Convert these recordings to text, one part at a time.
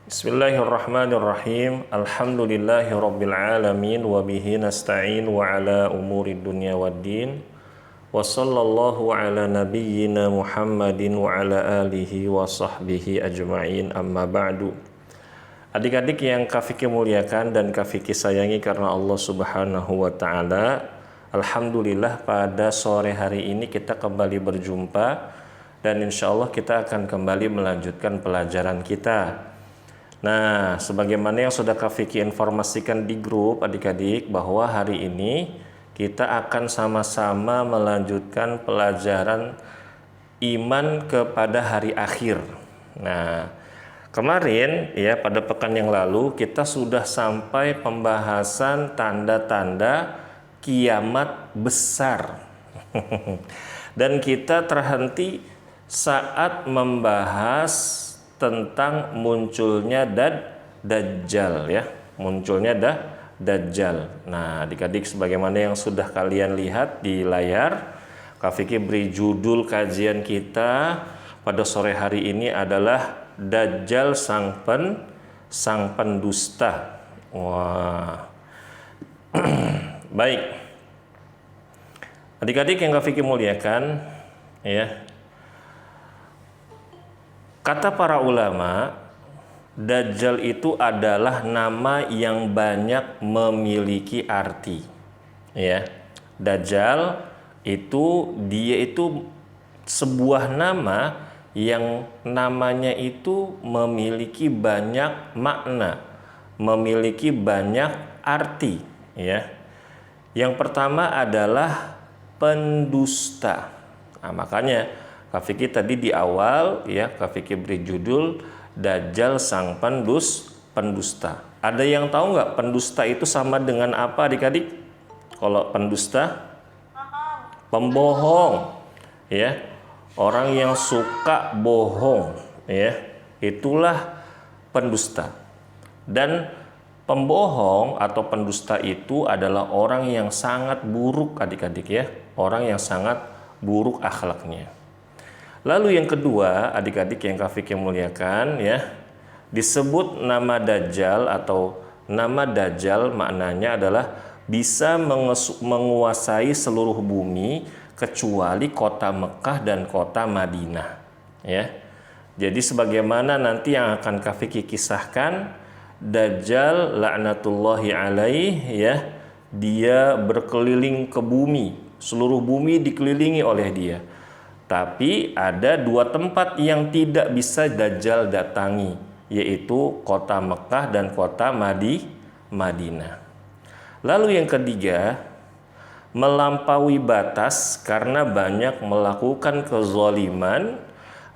Bismillahirrahmanirrahim. Alhamdulillahirabbil alamin wa bihi nasta'in wa ala umurid dunya waddin. Wa sallallahu ala nabiyyina Muhammadin wa ala alihi wa sahbihi ajma'in, amma ba'du. Adik-adik yang Kak Fikri muliakan dan Kak Fikri sayangi karena Allah Subhanahu wa taala. Alhamdulillah pada sore hari ini kita kembali berjumpa dan insya Allah kita akan kembali melanjutkan pelajaran kita. Nah, sebagaimana yang sudah Kak Fikri informasikan di grup adik-adik bahwa hari ini kita akan sama-sama melanjutkan pelajaran iman kepada hari akhir. Nah, kemarin ya pada pekan yang lalu kita sudah sampai pembahasan tanda-tanda kiamat besar. Dan kita terhenti saat membahas tentang munculnya Dajjal ya, munculnya Dajjal. Nah, adik-adik sebagaimana yang sudah kalian lihat di layar, Kak Fikri beri judul kajian kita pada sore hari ini adalah Dajjal sang pendusta. Wah. Baik. Adik-adik yang Kak Fikri muliakan ya. Kata para ulama, Dajjal itu adalah nama yang banyak memiliki arti. Ya, Dajjal dia itu sebuah nama yang namanya itu memiliki banyak makna, memiliki banyak arti. Ya, yang pertama adalah pendusta. Nah, makanya Kak Fikri tadi di awal ya Kak Fikri beri judul Dajjal sang pendusta. Ada yang tahu nggak pendusta itu sama dengan apa adik-adik? Kalau pendusta, pembohong ya, orang yang suka bohong ya, itulah pendusta. Dan pembohong atau pendusta itu adalah orang yang sangat buruk adik-adik ya, orang yang sangat buruk akhlaknya. Lalu yang kedua, adik-adik yang Kak Fikri muliakan ya, disebut nama Dajjal atau nama Dajjal maknanya adalah bisa menguasai seluruh bumi kecuali kota Mekah dan kota Madinah ya. Jadi sebagaimana nanti yang akan Kak Fikri kisahkan, Dajjal laknatullahi alaih ya, dia berkeliling ke bumi, seluruh bumi dikelilingi oleh dia. Tapi ada dua tempat yang tidak bisa Dajjal datangi, yaitu kota Mekah dan kota Madinah. Lalu yang ketiga, melampaui batas karena banyak melakukan kezaliman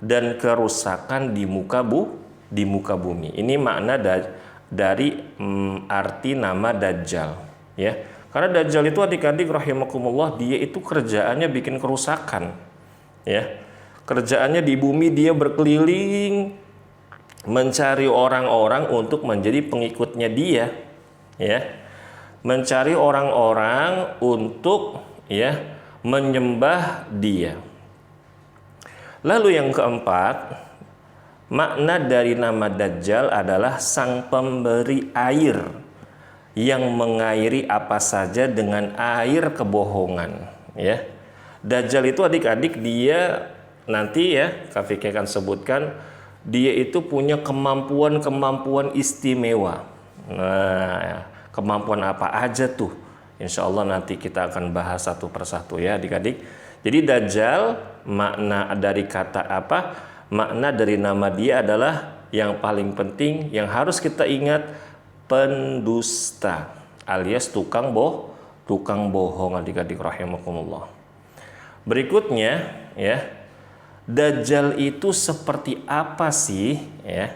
dan kerusakan di muka bumi. Ini makna dari arti nama Dajjal ya. Karena Dajjal itu adik-adik rahimakumullah, dia itu kerjaannya bikin kerusakan. Ya, kerjaannya di bumi dia berkeliling mencari orang-orang untuk menjadi pengikutnya dia, ya, mencari orang-orang untuk ya menyembah dia. Lalu yang keempat, makna dari nama Dajjal adalah sang pemberi air yang mengairi apa saja dengan air kebohongan, ya. Dajjal itu adik-adik dia nanti ya Kak Fikri akan sebutkan, dia itu punya kemampuan istimewa. Nah, kemampuan apa aja tuh? Insya Allah nanti kita akan bahas satu persatu ya adik-adik. Jadi Dajjal makna dari kata apa? Makna dari nama dia adalah yang paling penting yang harus kita ingat, pendusta alias tukang bohong adik-adik rahimakumullah. Berikutnya ya, Dajjal itu seperti apa sih ya?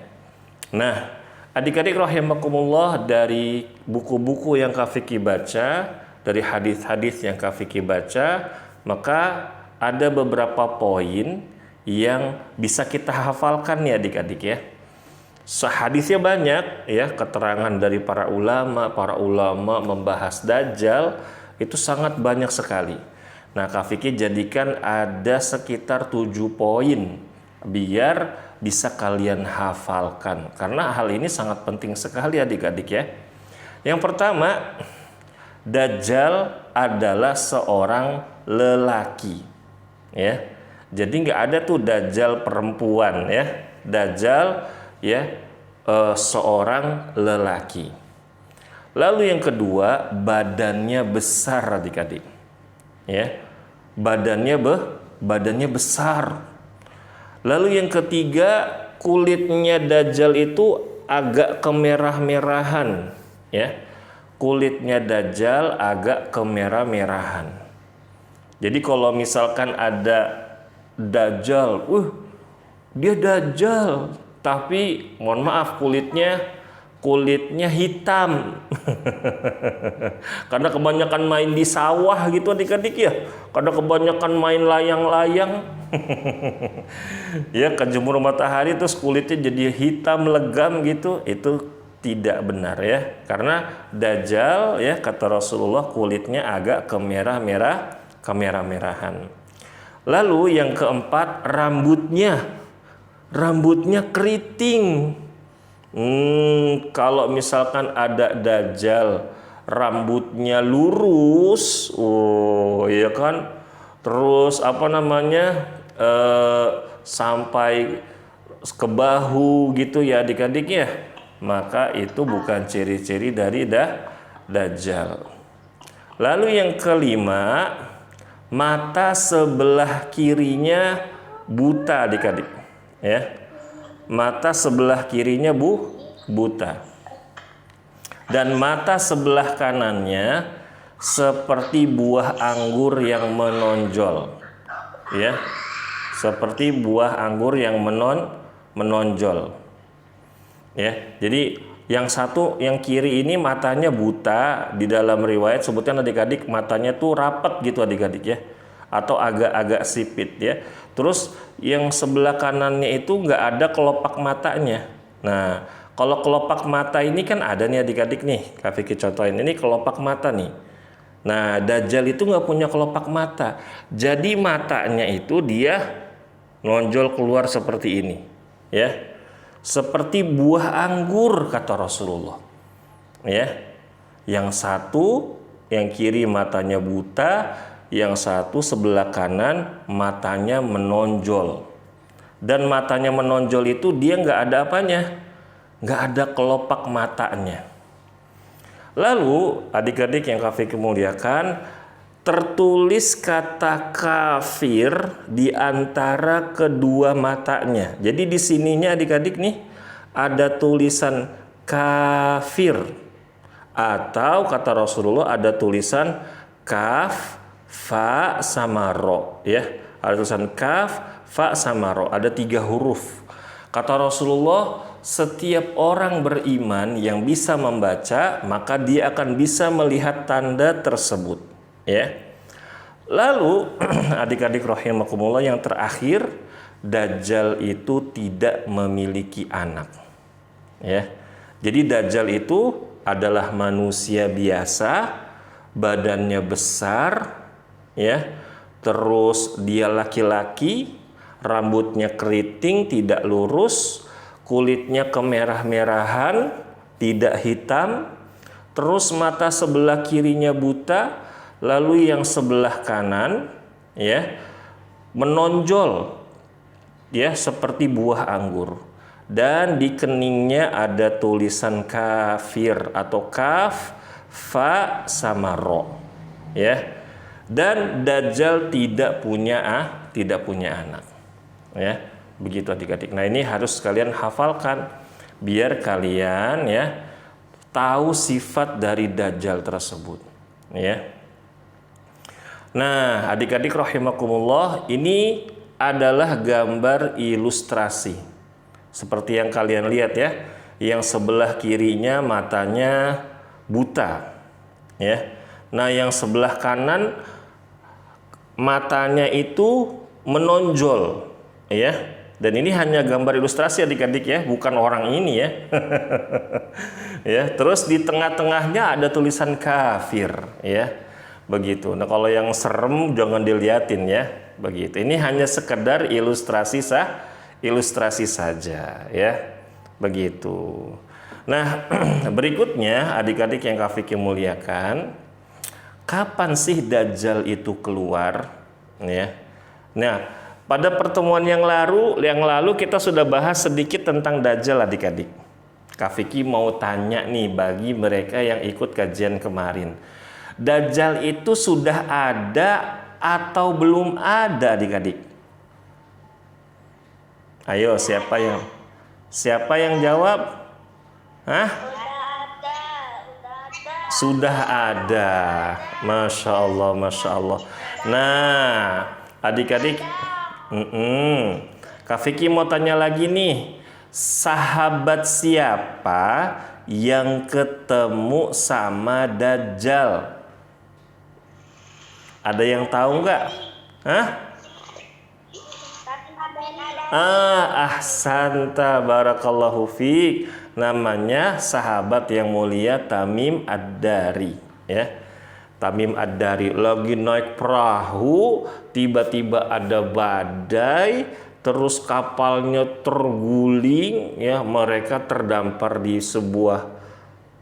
Nah, adik-adik rahimakumullah, dari buku-buku yang Kak Fikri baca, dari hadis-hadis yang Kak Fikri baca, maka ada beberapa poin yang bisa kita hafalkan ya adik-adik ya. Hadisnya banyak ya, keterangan dari para ulama membahas Dajjal itu sangat banyak sekali. Nah, Kak Fikri jadikan ada sekitar 7 poin biar bisa kalian hafalkan, karena hal ini sangat penting sekali adik-adik ya. Yang pertama, Dajjal adalah seorang lelaki ya. Jadi nggak ada tuh Dajjal perempuan ya. Dajjal ya seorang lelaki. Lalu yang kedua, badannya besar adik-adik ya. Badannya besar. Lalu yang ketiga, kulitnya Dajjal itu agak kemerah-merahan ya. Kulitnya Dajjal agak kemerah-merahan. Jadi kalau misalkan ada Dajjal, dia Dajjal, tapi mohon maaf kulitnya hitam. Karena kebanyakan main di sawah gitu adik-adik ya. Karena kebanyakan main layang-layang. Ya, kejemur matahari terus kulitnya jadi hitam legam gitu, itu tidak benar ya. Karena Dajjal ya, kata Rasulullah, kulitnya agak kemerah-merahan. Lalu yang keempat, rambutnya keriting. Kalau misalkan ada Dajjal rambutnya lurus, iya kan, terus sampai ke bahu gitu ya adik-adik ya, maka itu bukan ciri-ciri dari Dajjal. Lalu yang kelima, mata sebelah kirinya buta adik-adik ya. Mata sebelah kirinya buta. Dan mata sebelah kanannya seperti buah anggur yang menonjol ya. Seperti buah anggur yang menonjol ya. Jadi yang kiri ini matanya buta, di dalam riwayat sebutkan adik-adik matanya tuh rapat gitu adik-adik ya, atau agak-agak sipit ya. Terus yang sebelah kanannya itu nggak ada kelopak matanya. Nah, kalau kelopak mata ini kan ada nih adik-adik nih, Kak Vicky contohin, ini kelopak mata nih. Nah, Dajjal itu nggak punya kelopak mata, jadi matanya itu dia nonjol keluar seperti ini ya. Seperti buah anggur kata Rasulullah ya. Yang satu, yang kiri matanya buta, yang satu sebelah kanan matanya menonjol. Dan matanya menonjol itu dia nggak ada apanya, nggak ada kelopak matanya. Lalu adik-adik yang Kak Vicky muliakan, tertulis kata kafir di antara kedua matanya. Jadi di sininya adik-adik nih ada tulisan kafir, atau kata Rasulullah ada tulisan kaf, fa sama ro ya. Ada tulisan kaf, fa sama ro, ada 3 huruf. Kata Rasulullah, setiap orang beriman yang bisa membaca maka dia akan bisa melihat tanda tersebut ya. Lalu adik-adik rahimakumullah, yang terakhir, Dajjal itu tidak memiliki anak ya. Jadi Dajjal itu adalah manusia biasa, badannya besar ya, terus dia laki-laki, rambutnya keriting tidak lurus, kulitnya kemerah-merahan tidak hitam, terus mata sebelah kirinya buta, lalu yang sebelah kanan ya menonjol ya seperti buah anggur, dan di keningnya ada tulisan kafir atau kaf, fa sama ro ya. Dan Dajjal tidak punya anak ya. Begitu adik-adik. Nah, ini harus kalian hafalkan biar kalian ya tahu sifat dari Dajjal tersebut ya. Nah, adik-adik rahimakumullah, ini adalah gambar ilustrasi seperti yang kalian lihat ya. Yang sebelah kirinya matanya buta ya. Nah, yang sebelah kanan matanya itu menonjol ya. Dan ini hanya gambar ilustrasi adik-adik ya, bukan orang ini ya. Ya, terus di tengah-tengahnya ada tulisan kafir ya. Begitu. Nah, kalau yang serem jangan diliatin ya. Begitu. Ini hanya sekedar ilustrasi saja ya. Begitu. Nah, berikutnya adik-adik yang Kak Vicky muliakan, kapan sih Dajjal itu keluar? Ya. Nah, pada pertemuan yang lalu kita sudah bahas sedikit tentang Dajjal adik-adik. Kak Vicky mau tanya nih bagi mereka yang ikut kajian kemarin. Dajjal itu sudah ada atau belum ada adik-adik? Ayo, siapa yang jawab? Hah? Sudah ada. Masya Allah, Masya Allah. Nah, adik-adik, Kak Vicky mau tanya lagi nih. Sahabat siapa yang ketemu sama Dajjal? Ada yang tahu nggak? Hah? Ahsanta, barakallahu fiik. Namanya sahabat yang mulia Tamim Ad-Dari ya. Tamim Ad-Dari lagi naik perahu, tiba-tiba ada badai, terus kapalnya terguling ya, mereka terdampar di sebuah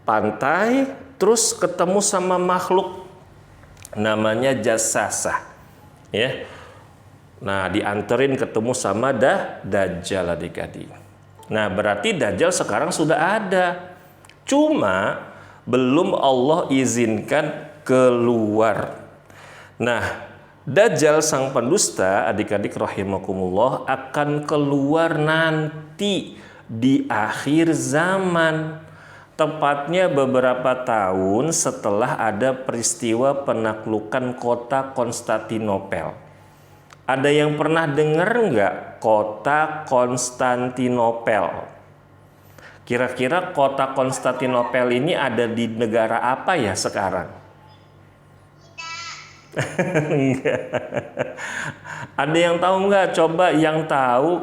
pantai, terus ketemu sama makhluk namanya Jassasah ya. Nah, dianterin ketemu sama Dajjal adik-adik. Nah, berarti Dajjal sekarang sudah ada. Cuma belum Allah izinkan keluar. Nah, Dajjal sang pendusta adik-adik rahimakumullah akan keluar nanti di akhir zaman. Tepatnya beberapa tahun setelah ada peristiwa penaklukan kota Konstantinopel. Ada yang pernah dengar nggak kota Konstantinopel? Kira-kira kota Konstantinopel ini ada di negara apa ya sekarang? Ada yang tahu nggak? Coba yang tahu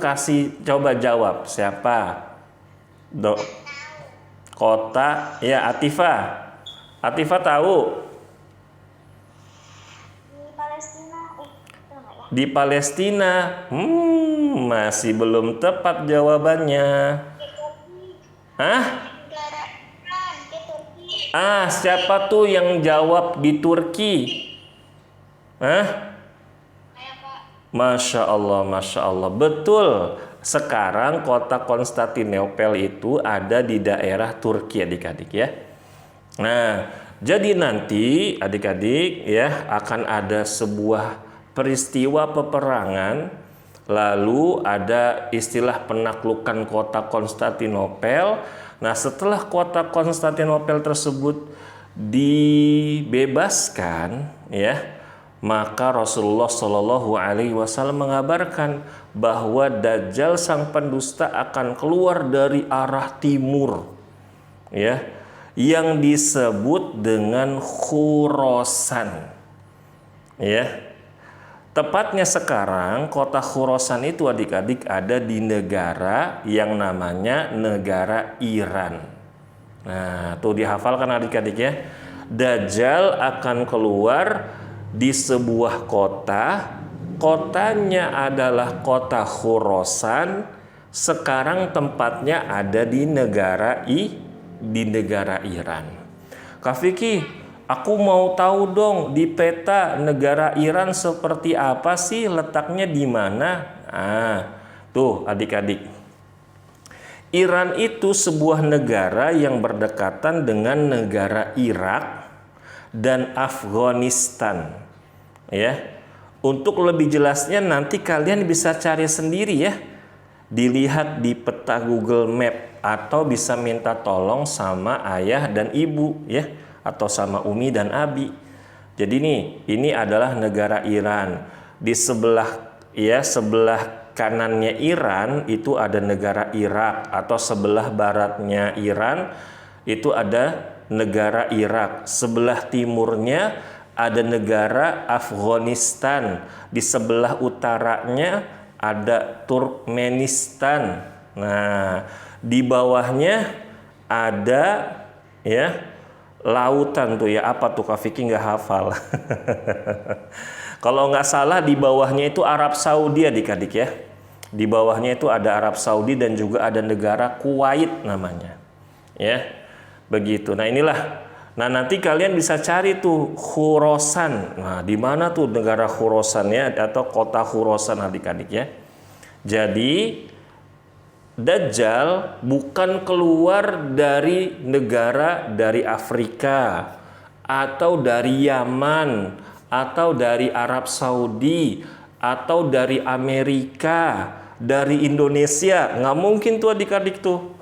coba jawab. Siapa? Kota ya, Atifah. Atifah tahu? Di Palestina. Masih belum tepat jawabannya. Hah? Siapa tuh yang jawab di Turki? Hah? Masya Allah, Masya Allah. Betul. Sekarang kota Konstantinopel itu ada di daerah Turki adik-adik ya. Nah, jadi nanti adik-adik ya akan ada sebuah peristiwa peperangan, lalu ada istilah penaklukan kota Konstantinopel. Nah, setelah kota Konstantinopel tersebut dibebaskan, ya, maka Rasulullah Shallallahu Alaihi Wasallam mengabarkan bahwa Dajjal sang pendusta akan keluar dari arah timur, ya, yang disebut dengan Khurasan, ya. Tepatnya sekarang kota Khurasan itu adik-adik ada di negara yang namanya negara Iran. Nah, tuh dihafalkan adik-adik ya. Dajjal akan keluar di sebuah kota. Kotanya adalah kota Khurasan. Sekarang tempatnya ada di negara Iran. Kak Vicky, aku mau tahu dong di peta negara Iran seperti apa sih, letaknya di mana? Tuh adik-adik. Iran itu sebuah negara yang berdekatan dengan negara Irak dan Afghanistan. Ya. Untuk lebih jelasnya nanti kalian bisa cari sendiri ya. Dilihat di peta Google Map atau bisa minta tolong sama ayah dan ibu ya. Atau sama Umi dan Abi. Jadi nih, ini adalah negara Iran. Di sebelah kanannya Iran itu ada negara Irak, atau sebelah baratnya Iran itu ada negara Irak. Sebelah timurnya ada negara Afghanistan. Di sebelah utaranya ada Turkmenistan. Nah, di bawahnya ada ya lautan tuh ya, apa tuh Kak Vicky nggak hafal. Kalau nggak salah di bawahnya itu Arab Saudi adik-adik ya. Di bawahnya itu ada Arab Saudi dan juga ada negara Kuwait namanya. Ya. Begitu. Nah, inilah. Nah, nanti kalian bisa cari tuh Khurasan. Nah, di mana tuh negara Khurasannya atau kota Khurasan adik-adik ya. Jadi Dajjal bukan keluar dari negara dari Afrika atau dari Yaman atau dari Arab Saudi atau dari Amerika, dari Indonesia. Nggak mungkin tuh adik-adik tuh.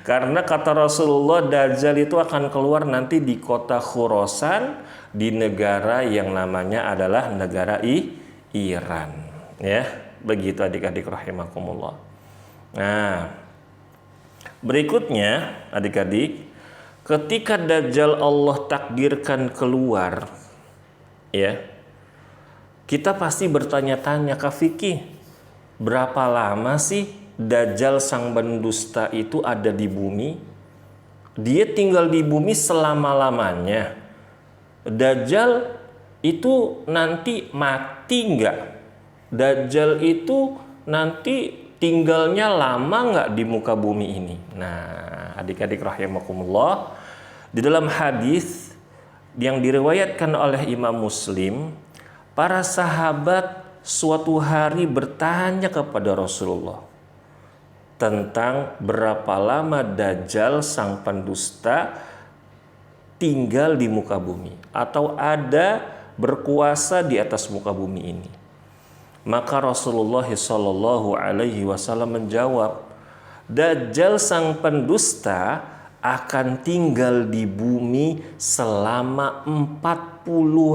Karena kata Rasulullah, Dajjal itu akan keluar nanti di kota Khurasan, di negara yang namanya adalah negara Iran. Ya. Begitu adik-adik rahimakumullah. Nah, berikutnya adik-adik, ketika Dajjal Allah takdirkan keluar, ya, kita pasti bertanya-tanya, Kak Vicky, berapa lama sih Dajjal sang pendusta itu ada di bumi? Dia tinggal di bumi selama-lamanya. Dajjal itu nanti mati nggak? Dajjal itu nanti tinggalnya lama nggak di muka bumi ini? Nah, adik-adik rahimakumullah, di dalam hadis yang diriwayatkan oleh Imam Muslim, para sahabat suatu hari bertanya kepada Rasulullah tentang berapa lama Dajjal sang pendusta tinggal di muka bumi atau ada berkuasa di atas muka bumi ini. Maka Rasulullah Shallallahu Alaihi Wasallam menjawab, Dajjal sang pendusta akan tinggal di bumi selama 40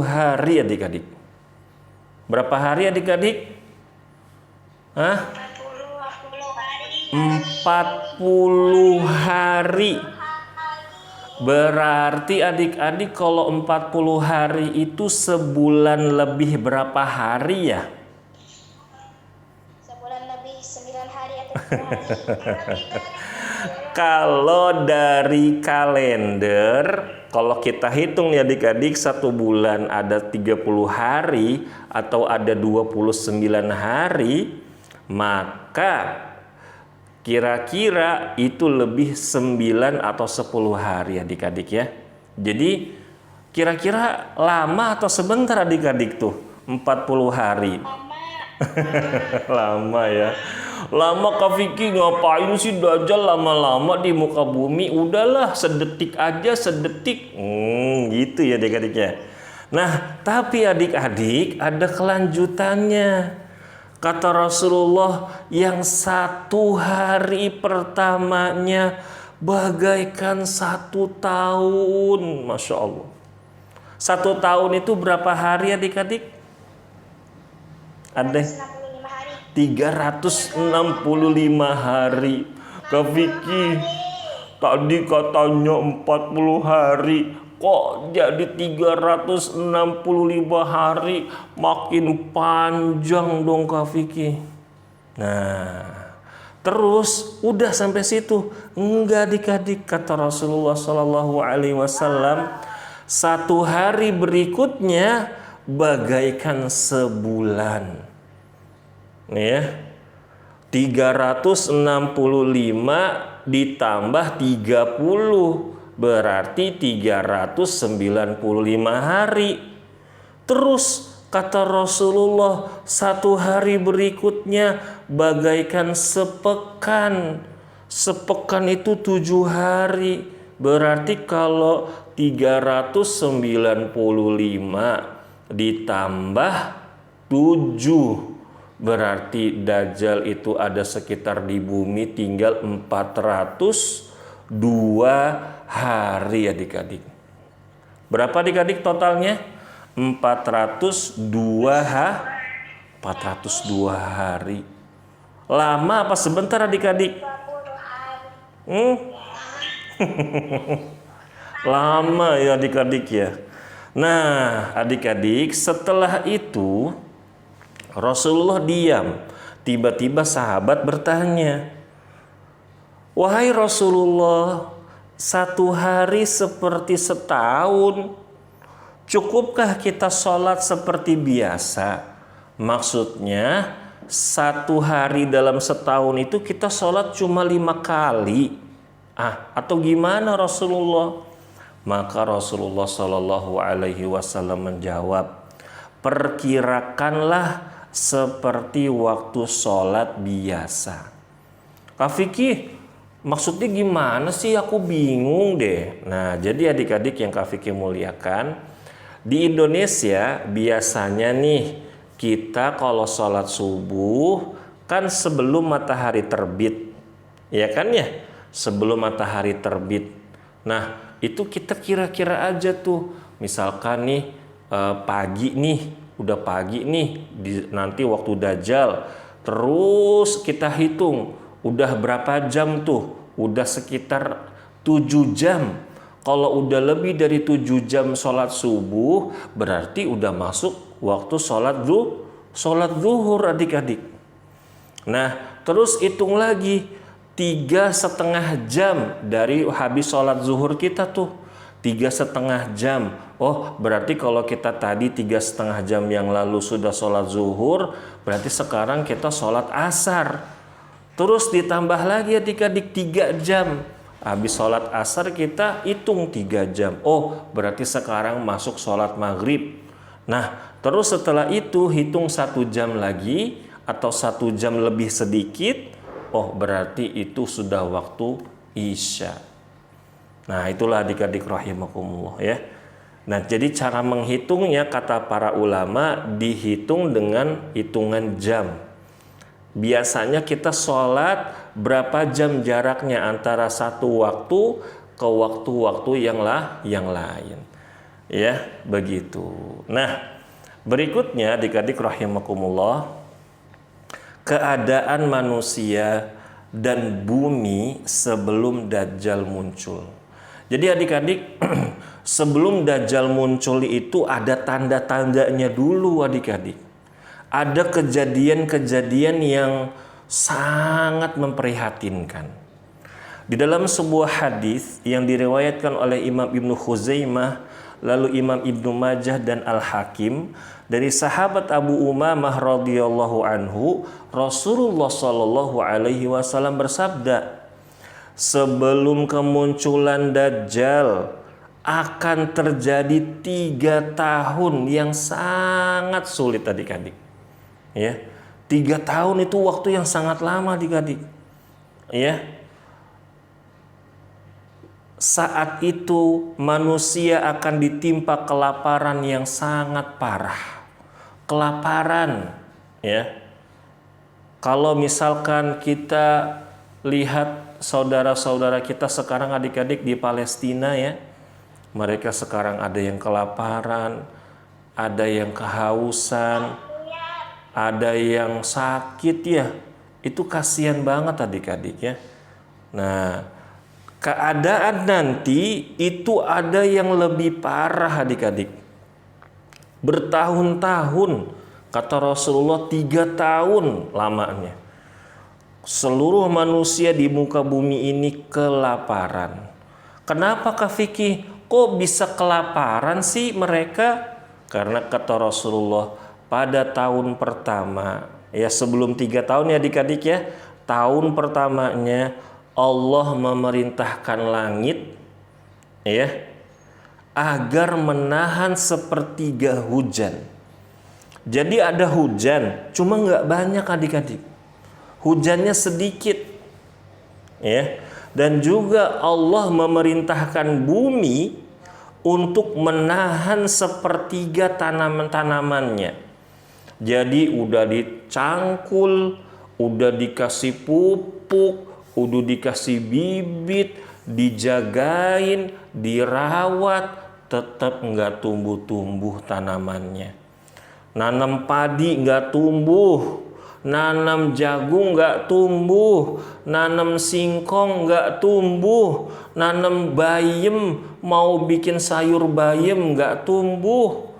hari adik-adik. Berapa hari adik-adik? 40 hari. Berarti adik-adik kalau 40 hari itu sebulan lebih berapa hari ya? Kalau dari kalender, kalau kita hitung ya adik-adik, satu bulan ada 30 hari atau ada 29 hari, maka kira-kira itu lebih 9 atau 10 hari adik-adik ya. Jadi kira-kira lama atau sebentar adik-adik tuh 40 hari? Lama ya. Lama Kak Vicky, ngapain sih Dajjal lama-lama di muka bumi? Udahlah sedetik aja, sedetik. Gitu ya adik-adik ya. Nah, tapi adik-adik ada kelanjutannya. Kata Rasulullah, yang satu hari pertamanya bagaikan 1 tahun. Masya Allah. 1 tahun itu berapa hari adik-adik? Ada 365 hari. Kak Vicky, tadi katanya 40 hari, kok jadi 365 hari? Makin panjang dong Kak Vicky. Nah, terus udah sampai situ? Enggak adik-adik, kata Rasulullah Shallallahu Alaihi Wasallam, 1 hari berikutnya bagaikan sebulan. Nih ya, 365 ditambah 30 berarti 395 hari. Terus kata Rasulullah, 1 hari berikutnya bagaikan sepekan. Sepekan itu 7 hari. Berarti kalau 395 ditambah 7 berarti Dajjal itu ada sekitar di bumi tinggal 402 hari adik-adik. Berapa adik-adik totalnya? 402 hari. Lama apa sebentar adik-adik? Lama ya adik-adik ya. Nah adik-adik, setelah itu Rasulullah diam. Tiba-tiba sahabat bertanya, wahai Rasulullah, 1 hari seperti setahun. Cukupkah kita sholat seperti biasa? Maksudnya satu hari dalam setahun itu kita sholat cuma 5 kali. Atau gimana Rasulullah? Maka Rasulullah Shallallahu Alaihi Wasallam menjawab, perkirakanlah seperti waktu sholat biasa. Kak Fikih, maksudnya gimana sih? Aku bingung deh. Nah, jadi adik-adik yang Kak Fikih muliakan, di Indonesia biasanya nih kita kalau sholat subuh kan sebelum matahari terbit, ya kan ya? Sebelum matahari terbit. Nah, itu kita kira-kira aja tuh. Misalkan nih pagi nih, udah pagi nih, nanti waktu Dajjal. Terus kita hitung, udah berapa jam tuh? Udah sekitar 7 jam. Kalau udah lebih dari 7 jam sholat subuh, berarti udah masuk waktu sholat zuhur adik-adik. Nah, terus hitung lagi 3,5 jam dari habis sholat zuhur kita tuh. 3,5 jam. Oh, berarti kalau kita tadi 3,5 jam yang lalu sudah sholat zuhur, berarti sekarang kita sholat asar. Terus ditambah lagi adik-adik 3 jam. Habis sholat asar kita hitung 3 jam. Oh, berarti sekarang masuk sholat maghrib. Nah, terus setelah itu hitung 1 jam lagi atau 1 jam lebih sedikit. Oh, berarti itu sudah waktu isya. Nah, itulah adik-adik rahimakumullah ya. Nah, jadi cara menghitungnya kata para ulama dihitung dengan hitungan jam. Biasanya kita sholat berapa jam jaraknya antara satu waktu ke waktu-waktu yang lain. Ya, begitu. Nah, berikutnya adik-adik rahimakumullah, keadaan manusia dan bumi sebelum Dajjal muncul. Jadi adik-adik, sebelum Dajjal muncul itu ada tanda-tandanya dulu adik-adik. Ada kejadian-kejadian yang sangat memprihatinkan. Di dalam sebuah hadis yang diriwayatkan oleh Imam Ibnu Khuzaimah, lalu Imam Ibnu Majah dan Al-Hakim, dari sahabat Abu Umamah radhiyallahu anhu, Rasulullah Shallallahu Alaihi Wasallam bersabda, sebelum kemunculan Dajjal akan terjadi 3 tahun yang sangat sulit adik-adik. Ya, 3 tahun itu waktu yang sangat lama adik-adik. Ya, saat itu manusia akan ditimpa kelaparan yang sangat parah. Kelaparan, ya. Kalau misalkan kita lihat saudara-saudara kita sekarang adik-adik di Palestina ya, mereka sekarang ada yang kelaparan, ada yang kehausan, ada yang sakit ya. Itu kasihan banget adik-adik ya. Nah, keadaan nanti itu ada yang lebih parah adik-adik. Bertahun-tahun, kata Rasulullah 3 tahun lamanya. Seluruh manusia di muka bumi ini kelaparan. Kenapa Kak Fikih? Kok bisa kelaparan sih mereka? Karena kata Rasulullah, pada tahun pertama, ya sebelum 3 tahun ya adik-adik ya, tahun pertamanya Allah memerintahkan langit ya agar menahan sepertiga hujan. Jadi ada hujan, cuma nggak banyak adik-adik. Hujannya sedikit. Ya. Dan juga Allah memerintahkan bumi untuk menahan sepertiga tanaman-tanamannya. Jadi udah dicangkul, udah dikasih pupuk, udah dikasih bibit, dijagain, dirawat, tetap nggak tumbuh-tumbuh tanamannya. Nanam padi nggak tumbuh, nanam jagung nggak tumbuh, nanam singkong nggak tumbuh, nanam bayam, mau bikin sayur bayam nggak tumbuh.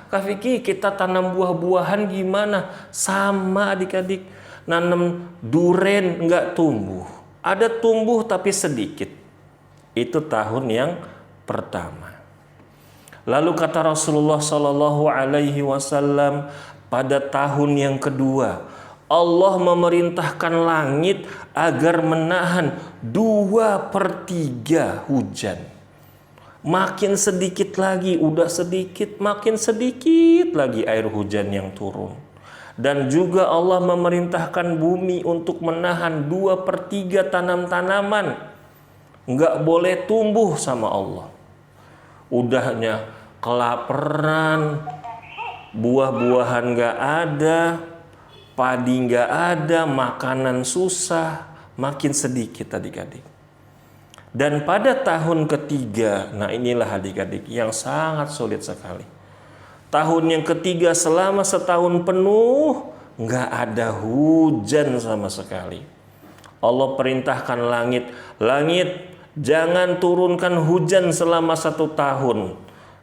Kak Fikih, kita tanam buah-buahan gimana? Sama adik-adik. Nanam duren nggak tumbuh. Ada tumbuh tapi sedikit. Itu tahun yang pertama. Lalu kata Rasulullah Shallallahu Alaihi Wasallam, pada tahun yang kedua Allah memerintahkan langit agar menahan 2/3 hujan. Makin sedikit lagi, udah sedikit, makin sedikit lagi air hujan yang turun. Dan juga Allah memerintahkan bumi untuk menahan 2/3 tanam-tanaman. Nggak boleh tumbuh sama Allah. Udahnya kelaparan, buah-buahan nggak ada, padi nggak ada, makanan susah, makin sedikit adik-adik. Dan pada tahun ketiga, nah inilah adik-adik yang sangat sulit sekali. Tahun yang ketiga selama setahun penuh nggak ada hujan sama sekali. Allah perintahkan langit, langit jangan turunkan hujan selama 1 tahun.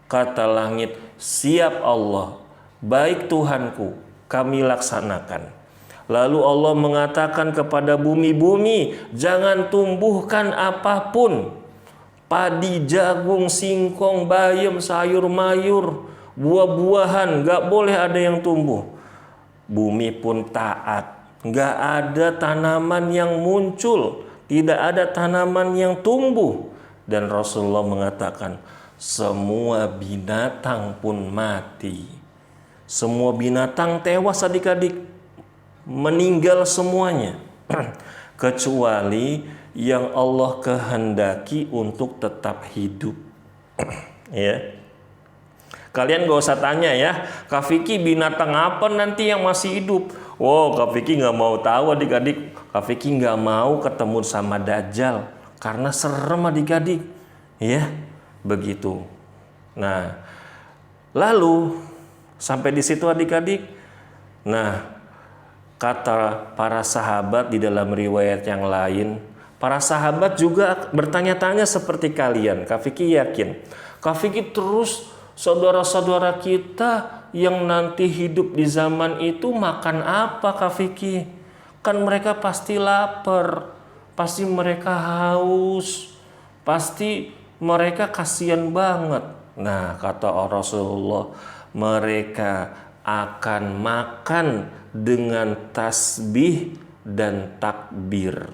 Kata langit, siap Allah, baik Tuhanku, kami laksanakan. Lalu Allah mengatakan kepada bumi, bumi jangan tumbuhkan apapun. Padi, jagung, singkong, bayam, sayur mayur, buah-buahan, gak boleh ada yang tumbuh. Bumi pun taat. Gak ada tanaman yang muncul, tidak ada tanaman yang tumbuh. Dan Rasulullah mengatakan, semua binatang pun mati. Semua binatang tewas adik-adik, meninggal semuanya kecuali yang Allah kehendaki untuk tetap hidup. Ya, kalian gak usah tanya ya, Kak Vicky binatang apa nanti yang masih hidup? Wow, Kak Vicky gak mau tahu adik-adik. Kak Vicky gak mau ketemu sama Dajjal karena serem adik-adik. Ya, begitu. Nah, lalu sampai di situ adik-adik. Nah, kata para sahabat di dalam riwayat yang lain, para sahabat juga bertanya-tanya seperti kalian. Kak Vicky yakin, Kak Vicky terus saudara-saudara kita yang nanti hidup di zaman itu makan apa Kak Vicky? Kan mereka pasti lapar, pasti mereka haus, pasti mereka kasihan banget. Nah, kata Rasulullah, mereka akan makan dengan tasbih dan takbir.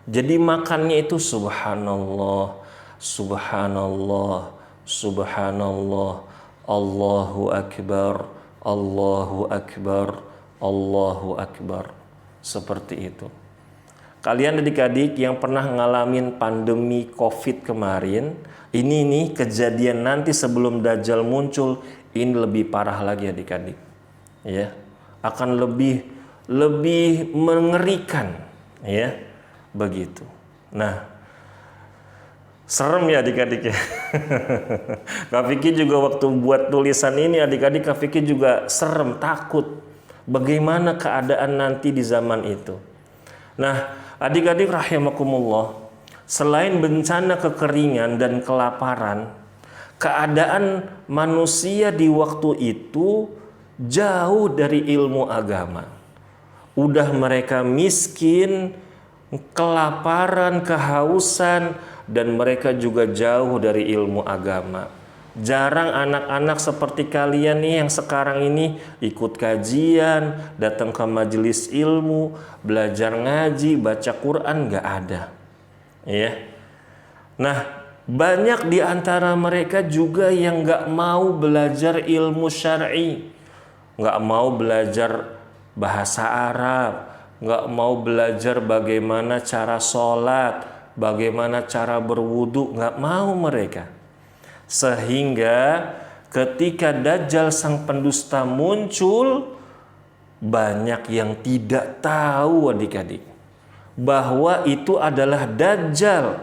Jadi makannya itu subhanallah, subhanallah, subhanallah, Allahu akbar, Allahu akbar, Allahu akbar. Seperti itu. Kalian adik-adik yang pernah ngalamin pandemi Covid kemarin, ini nih kejadian nanti sebelum Dajjal muncul, ini lebih parah lagi adik-adik. Ya, akan lebih mengerikan, ya, begitu. Nah, serem ya adik-adik ya. Kak Vicky juga waktu buat tulisan ini adik-adik, Kak Vicky juga serem, takut bagaimana keadaan nanti di zaman itu. Nah, adik-adik rahimakumullah, selain bencana kekeringan dan kelaparan, keadaan manusia di waktu itu jauh dari ilmu agama. Udah mereka miskin, kelaparan, kehausan, dan mereka juga jauh dari ilmu agama. Jarang anak-anak seperti kalian nih yang sekarang ini ikut kajian, datang ke majelis ilmu, belajar ngaji, baca Quran, gak ada. Ya. Nah, banyak di antara mereka juga yang gak mau belajar ilmu syar'i. Nggak mau belajar bahasa Arab, nggak mau belajar bagaimana cara sholat, bagaimana cara berwudu, nggak mau mereka. Sehingga ketika Dajjal sang pendusta muncul, banyak yang tidak tahu adik-adik bahwa itu adalah Dajjal.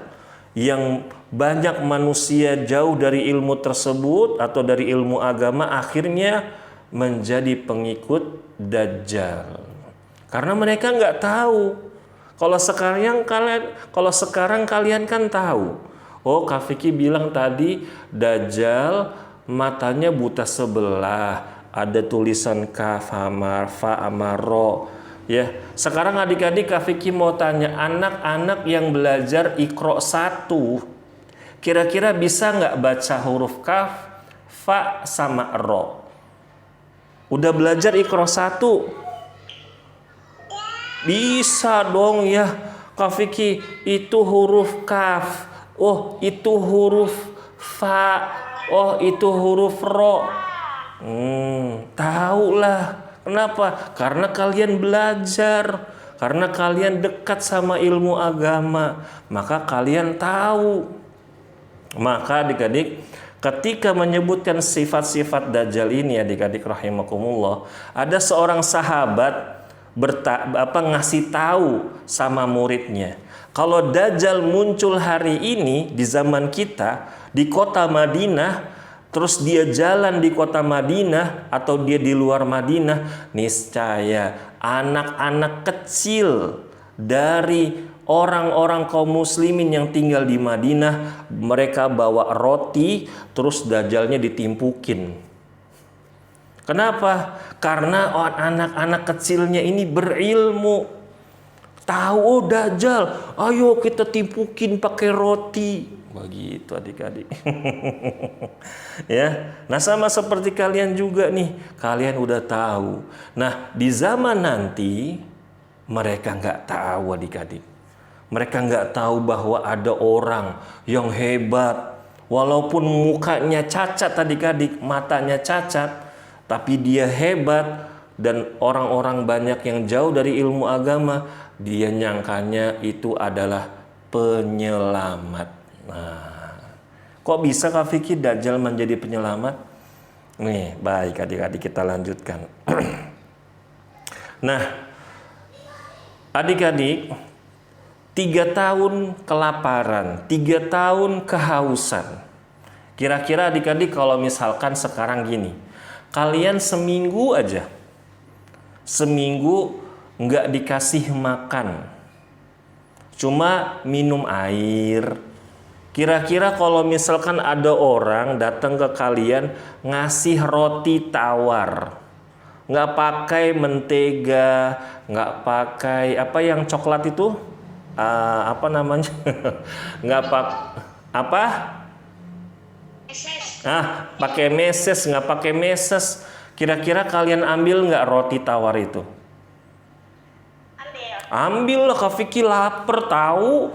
Yang banyak manusia jauh dari ilmu tersebut atau dari ilmu agama akhirnya menjadi pengikut Dajjal karena mereka nggak tahu. Kalau sekarang kalian kan tahu. Oh, Kak Vicky bilang tadi Dajjal matanya buta sebelah, ada tulisan kaf hamar fa amaro. Ya, sekarang adik-adik Kak Vicky mau tanya, anak-anak yang belajar Iqra 1 kira-kira bisa nggak baca huruf kaf, fa sama ro? Udah belajar Iqra 1? Bisa dong ya, Kak Vicky, itu huruf kaf. Oh, itu huruf fa. Oh, itu huruf ro. Tahu lah. Kenapa? Karena kalian belajar. Karena kalian dekat sama ilmu agama. Maka kalian tahu. Maka adik-adik, ketika menyebutkan sifat-sifat Dajjal ini adik-adik rahimakumullah, ada seorang sahabat ngasih tahu sama muridnya, kalau Dajjal muncul hari ini di zaman kita di kota Madinah, terus dia jalan di kota Madinah atau dia di luar Madinah, niscaya anak-anak kecil dari orang-orang kaum muslimin yang tinggal di Madinah, mereka bawa roti, terus Dajjalnya ditimpukin. Kenapa? Karena anak-anak kecilnya ini berilmu. Tahu, oh Dajjal, ayo kita timpukin pakai roti. Begitu adik-adik. Ya. Nah, sama seperti kalian juga nih. Kalian udah tahu. Nah, di zaman nanti mereka nggak tahu adik-adik. Mereka nggak tahu bahwa ada orang yang hebat. Walaupun mukanya cacat adik-adik, matanya cacat, tapi dia hebat, dan orang-orang banyak yang jauh dari ilmu agama, dia nyangkanya itu adalah penyelamat. Nah, kok bisa Kak Vicky Dajjal menjadi penyelamat? Nih, baik adik-adik, kita lanjutkan. Nah, adik-adik, 3 tahun kelaparan, 3 tahun kehausan. Kira-kira adik-adik kalau misalkan sekarang gini, kalian seminggu aja, seminggu nggak dikasih makan, cuma minum air. Kira-kira kalau misalkan ada orang datang ke kalian ngasih roti tawar, nggak pakai mentega, nggak pakai apa yang coklat itu, apa namanya, nggak apa? Pakai meses, nggak pakai meses. Kira-kira kalian ambil nggak roti tawar itu? Ambil lah, Kak Vicky lapar tahu.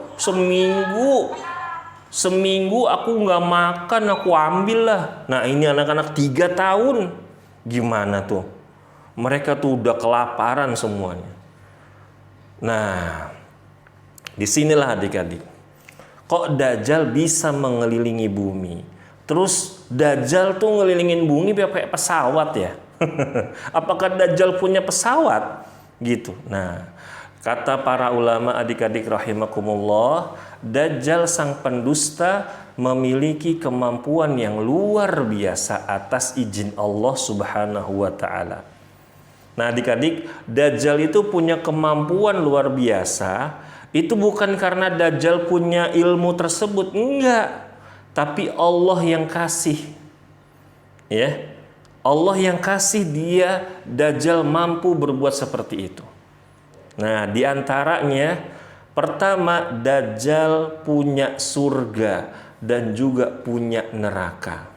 Seminggu aku nggak makan, aku ambil lah. Nah, ini anak-anak 3 tahun. Gimana tuh? Mereka tuh udah kelaparan semuanya. Nah, disinilah adik-adik, kok Dajjal bisa mengelilingi bumi. Terus Dajjal tuh ngelilingin bumi pakai pesawat ya? Apakah Dajjal punya pesawat? Gitu. Nah, kata para ulama adik-adik rahimakumullah, Dajjal sang pendusta memiliki kemampuan yang luar biasa atas izin Allah Subhanahu wa ta'ala. Nah adik-adik, Dajjal itu punya kemampuan luar biasa. Itu bukan karena Dajjal punya ilmu tersebut, enggak. Tapi Allah yang kasih, ya, Allah yang kasih dia Dajjal mampu berbuat seperti itu. Nah, diantaranya pertama, Dajjal punya surga dan juga punya neraka.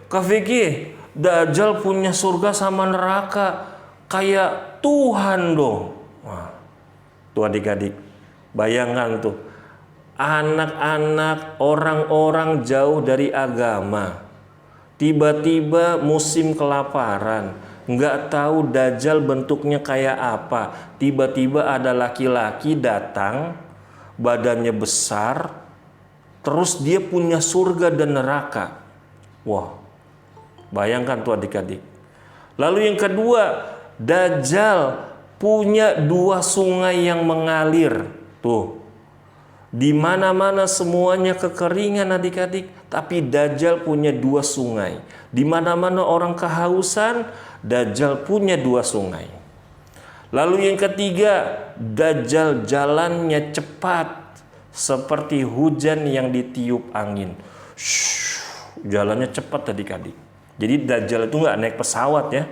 Kak Vicky, Dajjal punya surga sama neraka, kayak Tuhan dong. Wah, tuh adik-adik, bayangkan tuh. Anak-anak orang-orang jauh dari agama, tiba-tiba musim kelaparan, nggak tahu Dajjal bentuknya kayak apa. Tiba-tiba ada laki-laki datang, badannya besar, terus dia punya surga dan neraka. Wah, bayangkan tuh adik-adik. Lalu yang kedua, Dajjal punya 2 sungai yang mengalir. Tuh, di mana-mana semuanya kekeringan adik-adik, tapi Dajjal punya 2 sungai. Di mana-mana orang kehausan, Dajjal punya 2 sungai. Lalu yang ketiga, Dajjal jalannya cepat seperti hujan yang ditiup angin. Jalannya cepat adik-adik. Jadi Dajjal itu nggak naik pesawat ya.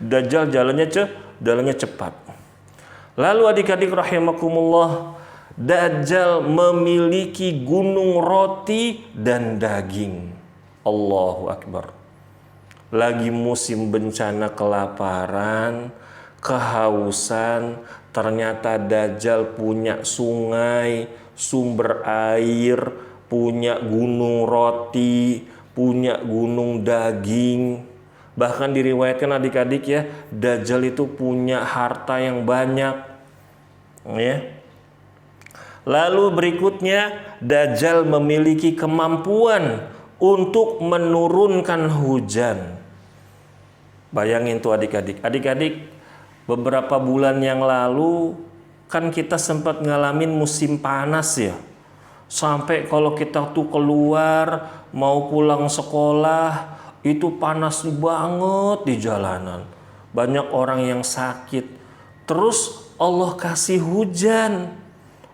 Dajjal jalannya cepat. Lalu adik-adik rahimakumullah, Dajjal memiliki gunung roti dan daging. Allahu Akbar. Lagi musim bencana kelaparan, kehausan. Ternyata Dajjal punya sungai, sumber air, punya gunung roti, punya gunung daging. Bahkan diriwayatkan adik-adik ya, Dajjal itu punya harta yang banyak. Ya. Lalu berikutnya, Dajjal memiliki kemampuan untuk menurunkan hujan. Bayangin tuh adik-adik. Adik-adik, beberapa bulan yang lalu kan kita sempat ngalamin musim panas ya. Sampai kalau kita tuh keluar mau pulang sekolah itu panas banget di jalanan. Banyak orang yang sakit. Terus Allah kasih hujan.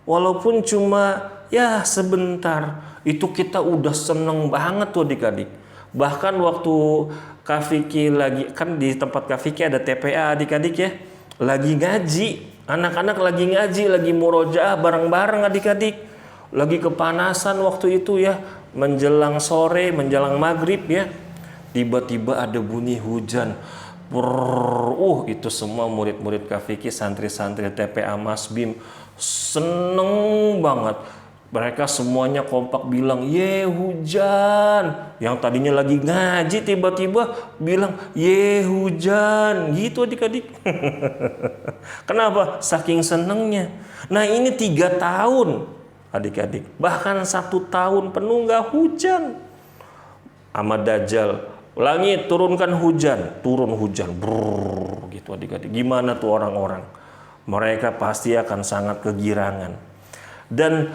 Walaupun cuma ya sebentar, itu kita udah seneng banget tuh adik-adik. Bahkan waktu Kak Vicky lagi, kan di tempat Kak Vicky ada TPA adik-adik ya, lagi ngaji, anak-anak lagi ngaji, lagi murojaah bareng-bareng adik-adik, lagi kepanasan waktu itu ya, menjelang sore, menjelang maghrib ya, tiba-tiba ada bunyi hujan. Itu semua murid-murid Kak Vicky, santri-santri TPA Mas Bim seneng banget. Mereka semuanya kompak bilang, "Ye hujan." Yang tadinya lagi ngaji tiba-tiba bilang, "Ye hujan." Gitu adik-adik. Kenapa? Saking senengnya. Nah ini 3 tahun adik-adik. Bahkan 1 tahun penuh gak hujan. Sama Dajjal, langit turunkan hujan. Turun hujan. Brrr, gitu adik-adik. Gimana tuh orang-orang? Mereka pasti akan sangat kegirangan. Dan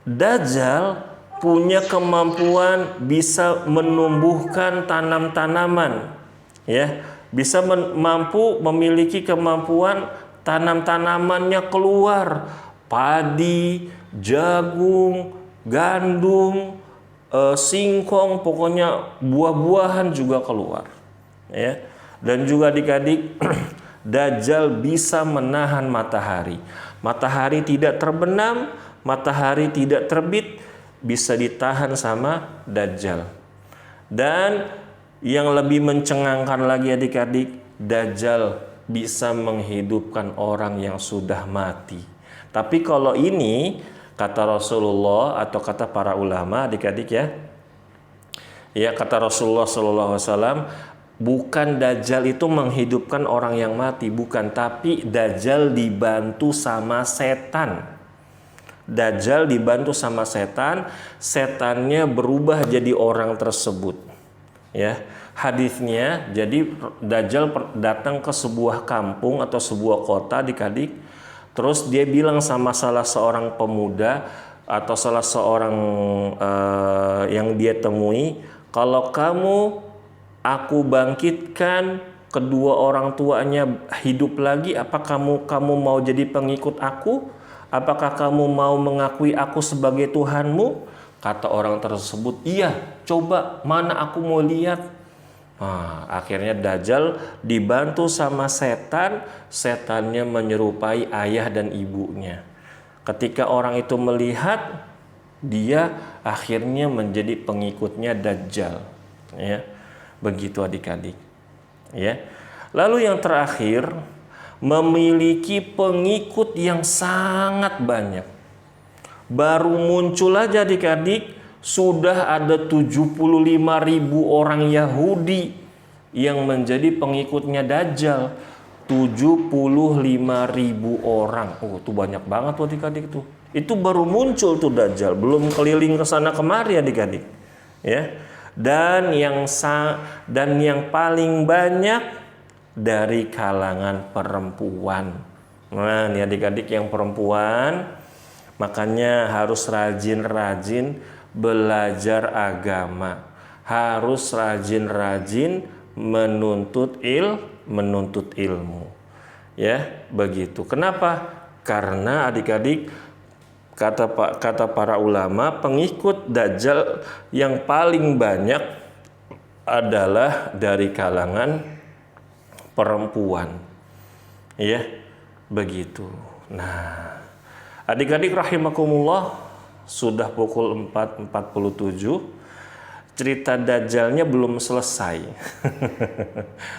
Dajjal punya kemampuan bisa menumbuhkan tanam-tanaman, ya, bisa mampu memiliki kemampuan tanam-tanamannya keluar, padi, jagung, gandum, singkong, pokoknya buah-buahan juga keluar, ya. Dan juga adik-adik, Dajjal bisa menahan matahari. Matahari tidak terbenam, matahari tidak terbit, bisa ditahan sama Dajjal. Dan yang lebih mencengangkan lagi adik-adik, Dajjal bisa menghidupkan orang yang sudah mati. Tapi kalau ini kata Rasulullah atau kata para ulama adik-adik ya kata Rasulullah SAW, bukan Dajjal itu menghidupkan orang yang mati, bukan, tapi Dajjal dibantu sama setan. Dajjal dibantu sama setan, setannya berubah jadi orang tersebut. Ya, hadisnya, jadi Dajjal datang ke sebuah kampung atau sebuah kota adik-adik, terus dia bilang sama salah seorang pemuda atau salah seorang yang dia temui, kalau aku bangkitkan kedua orang tuanya hidup lagi, apa kamu mau jadi pengikut aku? Apakah kamu mau mengakui aku sebagai Tuhanmu? Kata orang tersebut, iya, coba, mana aku mau lihat. Nah, akhirnya Dajjal dibantu sama setan, setannya menyerupai ayah dan ibunya. Ketika orang itu melihat, dia akhirnya menjadi pengikutnya Dajjal. Ya. Begitu adik-adik, ya. Lalu yang terakhir, memiliki pengikut yang sangat banyak. Baru muncul aja adik-adik, sudah ada 75.000 orang Yahudi yang menjadi pengikutnya Dajjal. 75.000 orang. Itu banyak banget tuh adik-adik tuh. Itu baru muncul tuh Dajjal, belum keliling ke sana kemari adik-adik. Ya. Dan yang paling banyak dari kalangan perempuan. Nah, ini adik-adik yang perempuan, makanya harus rajin-rajin belajar agama. Harus rajin-rajin menuntut ilmu. Ya, begitu. Kenapa? Karena adik-adik, kata para ulama, pengikut Dajjal yang paling banyak adalah dari kalangan perempuan. Ya, begitu. Nah, adik-adik rahimakumullah, sudah pukul 4.47. cerita Dajjalnya belum selesai.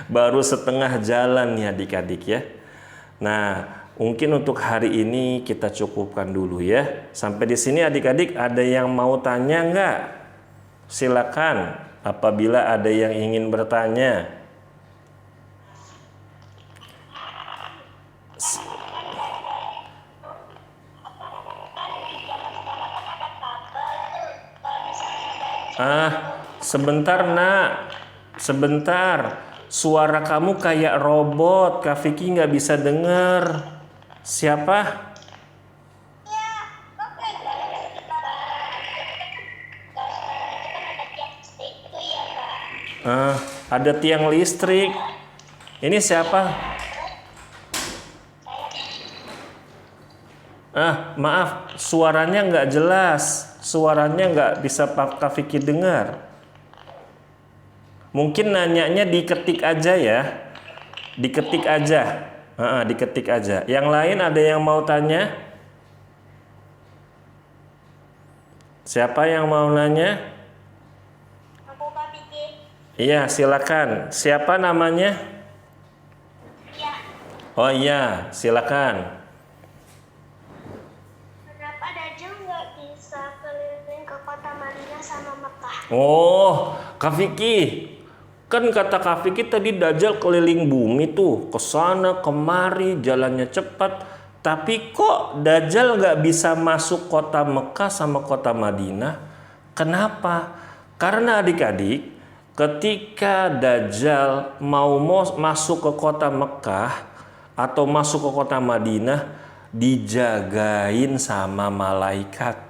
Baru setengah jalan nih adik-adik ya. Nah, mungkin untuk hari ini kita cukupkan dulu ya. Sampai di sini adik-adik ada yang mau tanya nggak? Silakan apabila ada yang ingin bertanya. Sebentar nak, sebentar. Suara kamu kayak robot, Kak Vicky nggak bisa dengar. Siapa? Ada tiang listrik. Ini siapa? Maaf, suaranya nggak jelas. Suaranya nggak bisa Kak Vicky dengar. Mungkin nanyanya diketik aja ya. Diketik aja. Diketik aja. Yang lain ada yang mau tanya? Siapa yang mau nanya? Aku Kak Vicky. Iya, silakan. Siapa namanya? Iya. Oh iya, silakan. Kenapa Dajjal nggak bisa keliling ke kota Madinah sama Mekah? Oh, Kak Vicky. Kan kata Kak Vicky tadi Dajjal keliling bumi tuh, ke sana kemari, jalannya cepat. Tapi kok Dajjal nggak bisa masuk kota Mekah sama kota Madinah? Kenapa? Karena adik-adik, ketika Dajjal mau masuk ke kota Mekah atau masuk ke kota Madinah, dijagain sama malaikat.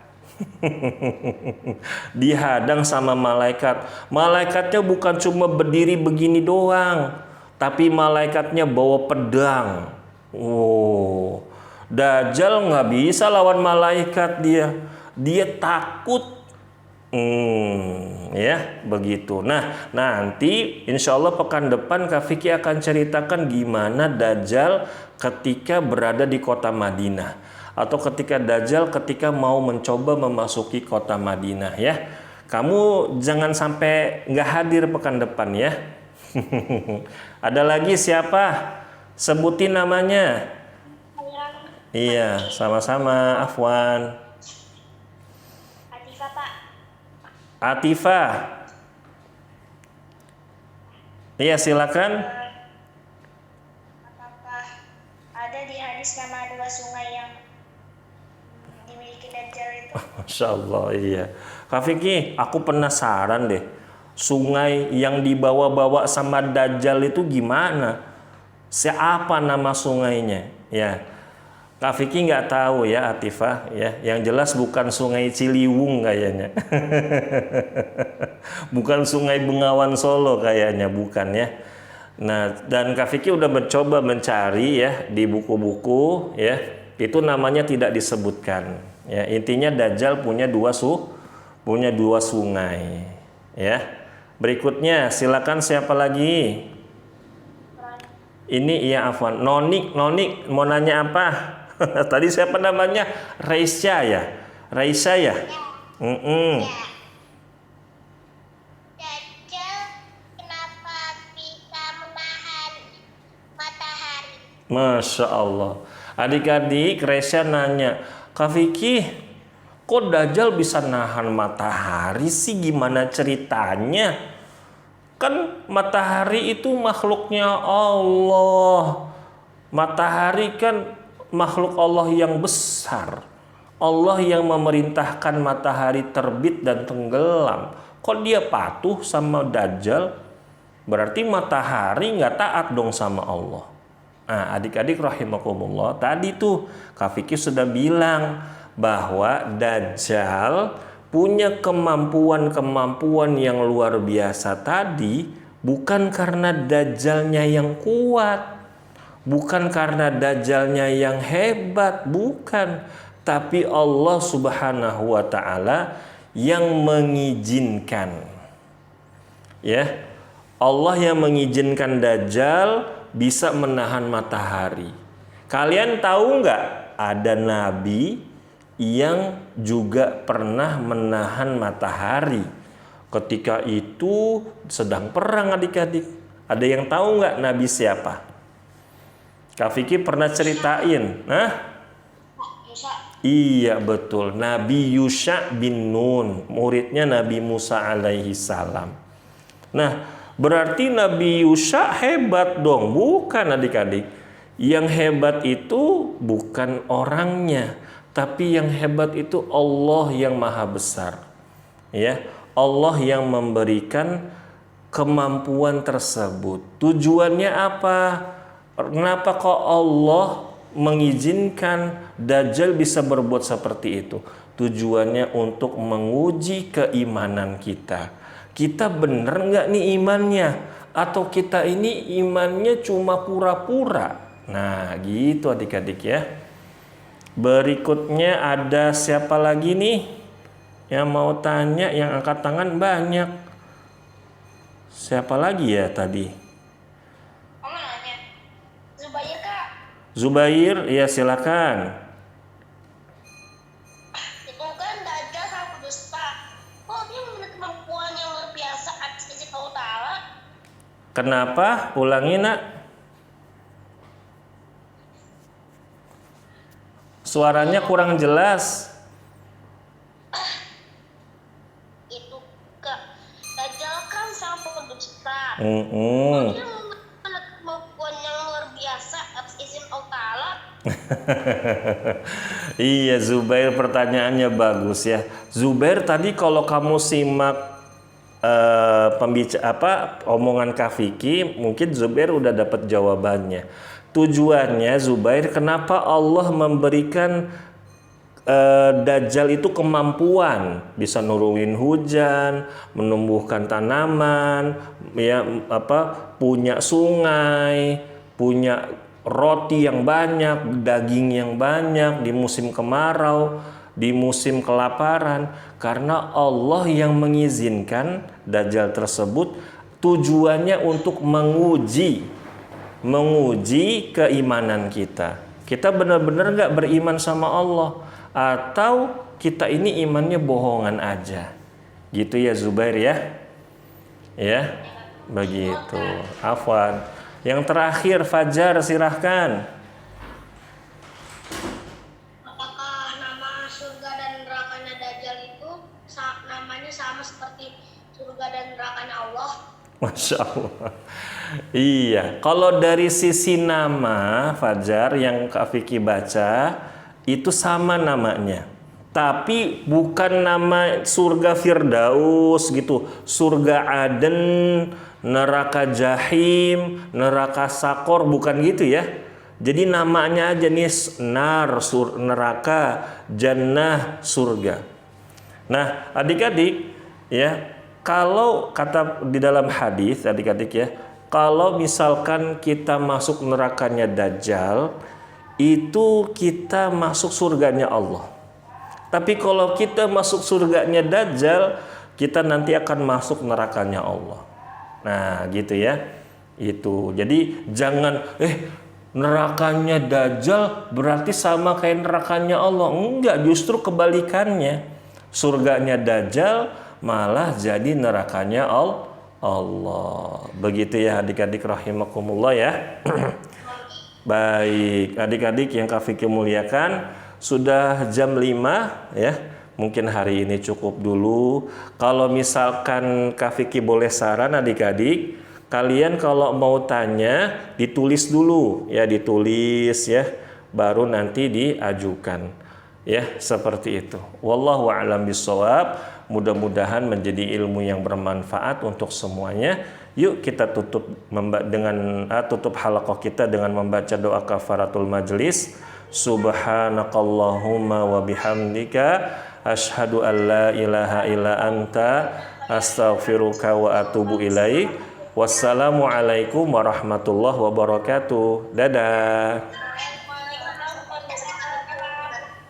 Dihadang sama malaikat. Malaikatnya bukan cuma berdiri begini doang, tapi malaikatnya bawa pedang. Oh, Dajjal nggak bisa lawan malaikat dia takut. Ya begitu. Nah, nanti insya Allah pekan depan Kak Vicky akan ceritakan gimana Dajjal ketika berada di kota Madinah, atau ketika Dajjal ketika mau mencoba memasuki kota Madinah ya. Kamu jangan sampai nggak hadir pekan depan ya. Ada lagi siapa? Sebutin namanya. Iya, sama-sama Afwan. Atifah Pak. Atifah. Iya, silakan. Apakah ada di hadis nama dua sungai yang dimiliki Dajjal itu? Masya Allah, iya. Kak Vicky, aku penasaran deh. Sungai yang dibawa-bawa sama Dajjal itu gimana? Siapa nama sungainya? Ya, Kak Vicky nggak tahu ya Atifah ya. Yang jelas bukan Sungai Ciliwung kayaknya. Bukan Sungai Bengawan Solo kayaknya, bukan ya. Nah, dan Kak Vicky udah mencoba mencari ya di buku-buku ya. Itu namanya tidak disebutkan. Ya, intinya Dajjal punya dua sungai ya. Berikutnya silakan siapa lagi? Ini iya Afwan. Nonik mau nanya apa? Tadi siapa namanya? Raisya ya? Raisya ya? Dajjal kenapa bisa menahan matahari? Masya Allah. Adik-adik Raisya nanya, Kak Vicky, kok Dajjal bisa nahan matahari sih? Gimana ceritanya? Kan matahari itu makhluknya Allah. Matahari kan makhluk Allah yang besar. Allah yang memerintahkan matahari terbit dan tenggelam. Kok dia patuh sama Dajjal? Berarti matahari nggak taat dong sama Allah. Nah, adik-adik rahimakumullah, tadi tuh Kak Vicky sudah bilang bahwa Dajjal punya kemampuan yang luar biasa tadi bukan karena Dajjalnya yang kuat, bukan karena Dajjalnya yang hebat, bukan, tapi Allah Subhanahu wa taala yang mengizinkan. Ya. Allah yang mengizinkan Dajjal bisa menahan matahari. Kalian tahu nggak ada nabi yang juga pernah menahan matahari? Ketika itu sedang perang adik-adik. Ada yang tahu nggak Nabi siapa? Kak Vicky pernah ceritain. Musa. Iya betul, Nabi Yusha bin Nun, muridnya Nabi Musa alaihi salam. Nah, berarti Nabi Yusha hebat dong, bukan adik-adik. Yang hebat itu bukan orangnya, tapi yang hebat itu Allah yang maha besar. Ya, Allah yang memberikan kemampuan tersebut. Tujuannya apa? Kenapa kok Allah mengizinkan Dajjal bisa berbuat seperti itu? Tujuannya untuk menguji keimanan kita. Kita bener nggak nih imannya? Atau kita ini imannya cuma pura-pura? Nah gitu adik-adik ya. Berikutnya ada siapa lagi nih yang mau tanya? Yang angkat tangan banyak. Siapa lagi ya tadi? Zubair, ya silakan. Itu kan Dajjal sama pendusta. Kok dia memiliki kemampuan yang luar biasa atas izin Allah Ta'ala? Kenapa? Ulangi nak. Suaranya kurang jelas. Itu Kak, Dajjal kan sama pendusta. Dia memiliki kemampuan yang luar biasa atas izin Allah Ta'ala. Iya Zubair, pertanyaannya bagus ya. Zubair, tadi kalau kamu simak omongan Kak Vicky, mungkin Zubair udah dapat jawabannya. Tujuannya Zubair, kenapa Allah memberikan Dajjal itu kemampuan bisa nurunin hujan, menumbuhkan tanaman, ya punya sungai, punya roti yang banyak, daging yang banyak di musim kemarau, di musim kelaparan, karena Allah yang mengizinkan Dajjal tersebut. Tujuannya untuk menguji keimanan kita. Kita benar-benar nggak beriman sama Allah, atau kita ini imannya bohongan aja. Gitu ya Zubair ya. Ya, begitu. Afwan. Yang terakhir Fajar, silahkan. Apakah nama surga dan nerakanya Dajjal itu namanya sama seperti surga dan nerakanya Allah? Masya Allah. Iya, kalau dari sisi nama Fajar yang Kak Vicky baca itu sama namanya. Tapi bukan nama surga Firdaus gitu, surga Aden, neraka Jahim, neraka Sakor, bukan gitu ya. Jadi namanya aja nih neraka, jannah, surga. Nah, adik-adik ya, kalau kata di dalam hadis adik-adik ya, kalau misalkan kita masuk nerakanya Dajjal, itu kita masuk surganya Allah. Tapi kalau kita masuk surganya Dajjal, kita nanti akan masuk nerakanya Allah. Nah, gitu ya. Itu. Jadi jangan nerakanya Dajjal berarti sama kayak nerakanya Allah. Enggak, justru kebalikannya. Surganya Dajjal malah jadi nerakanya Allah. Begitu ya adik-adik rahimakumullah ya. Baik, adik-adik yang Kak Vicky muliakan, sudah jam 5 ya. Mungkin hari ini cukup dulu. Kalau misalkan Kak Vicky boleh saran adik-adik, kalian kalau mau tanya ditulis dulu ya, ditulis ya, baru nanti diajukan. Ya, seperti itu. Wallahu a'lam bishawab. Mudah-mudahan menjadi ilmu yang bermanfaat untuk semuanya. Yuk kita tutup tutup halaqah kita dengan membaca doa kafaratul majlis. Subhanakallahumma wa bihamdika asyhadu an la ilaha illa anta astaghfiruka wa atubu ilaik. Wassalamualaikum warahmatullahi wabarakatuh. Dadah.